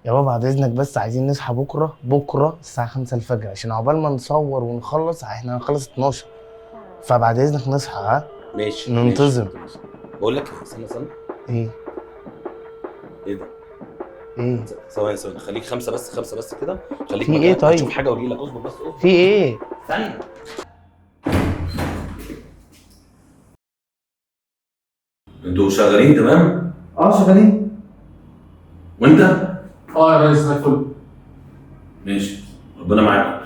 يا بابا بعد اذنك بس عايزين نصحى بكره الساعه 5 الفجر عشان عقبال ما نصور ونخلص احنا هنخلص 12. فبعد اذنك نصحى ها. ماشي ننتظم. ماشي. بقول لك استنى. ايه ده؟ ايه ثواني خليك خمسة بس كده. خليك في ايه طيب؟ هتشوف حاجة واجي لك. اصبر بس في ايه؟ استنى. انتوا شغالين تمام؟ شغالين. وانت؟ يا ريس زي الفل. ماشي ربنا معاك.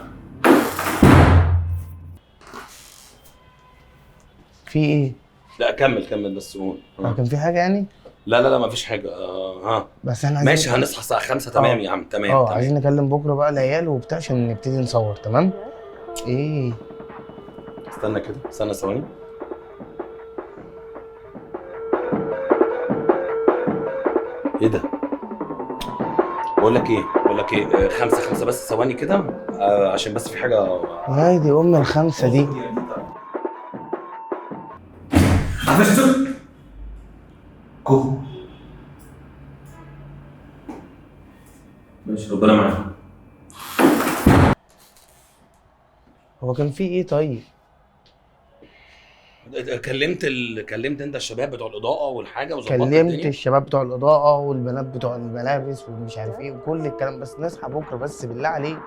في ايه؟ لا كمل بس قول. كان في حاجه يعني؟ لا مفيش حاجة. بس احنا عايزين ماشي هنصحى الساعة 5 تمام يا عم تمام. عايزين نكلم بكره بقى العيال وبتاع عشان نبتدي نصور تمام؟ ايه؟ استنى كده استنى ثواني. ايه ده؟ بقول لك ايه 5 بس ثواني كده. عشان بس في حاجة. يا دي ام الخمسه دي. ماشي ربنا معاك. هو كان في ايه طيب؟ كلمت انت الشباب بتوع الاضاءه والحاجه وظبطت كلمت الدنيا؟ الشباب بتوع الاضاءه والبنات بتوع الملابس ومش عارف ايه وكل الكلام، بس نصحى بكره بس بالله عليك.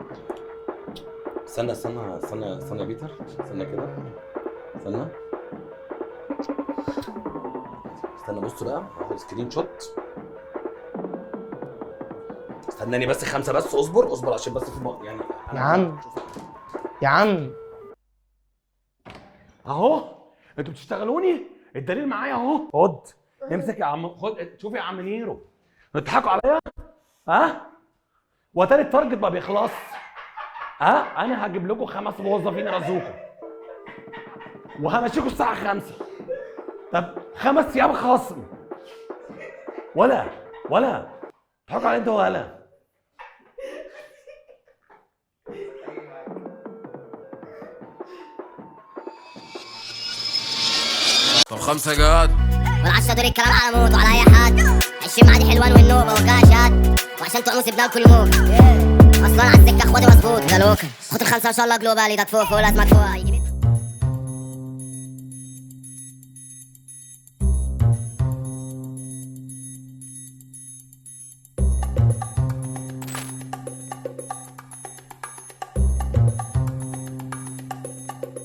استنى يا بيتر. استنى كده. استنى بص بقى هاخد سكرين شوت. استناني بس 5 بس. اصبر عشان بس في يعني يا عم اهو انتوا بتشتغلوني. الدليل معايا اهو. خد امسك يا عم. خد شوف يا عم نيرو. بتضحكوا عليا؟ وتاني التارجت ما بيخلص. انا هجيب لكم 5 موظفين يرزوكم وهمشيكم الساعه 5. طب 5 ايام خصم ولا بتضحكوا عليا انتوا ولا؟ طب 5 جاد والعشرة دول الكلام على موت وعلى اي حد. 20 معادي حلوان والنوبه وكاشات وعشان تقوموا بناكل موت. اصلا على السكه اخواتي مظبوط ده لوكل. خد ال5 ان شاء الله جلوبال. ايدك فوق لازمك فوق.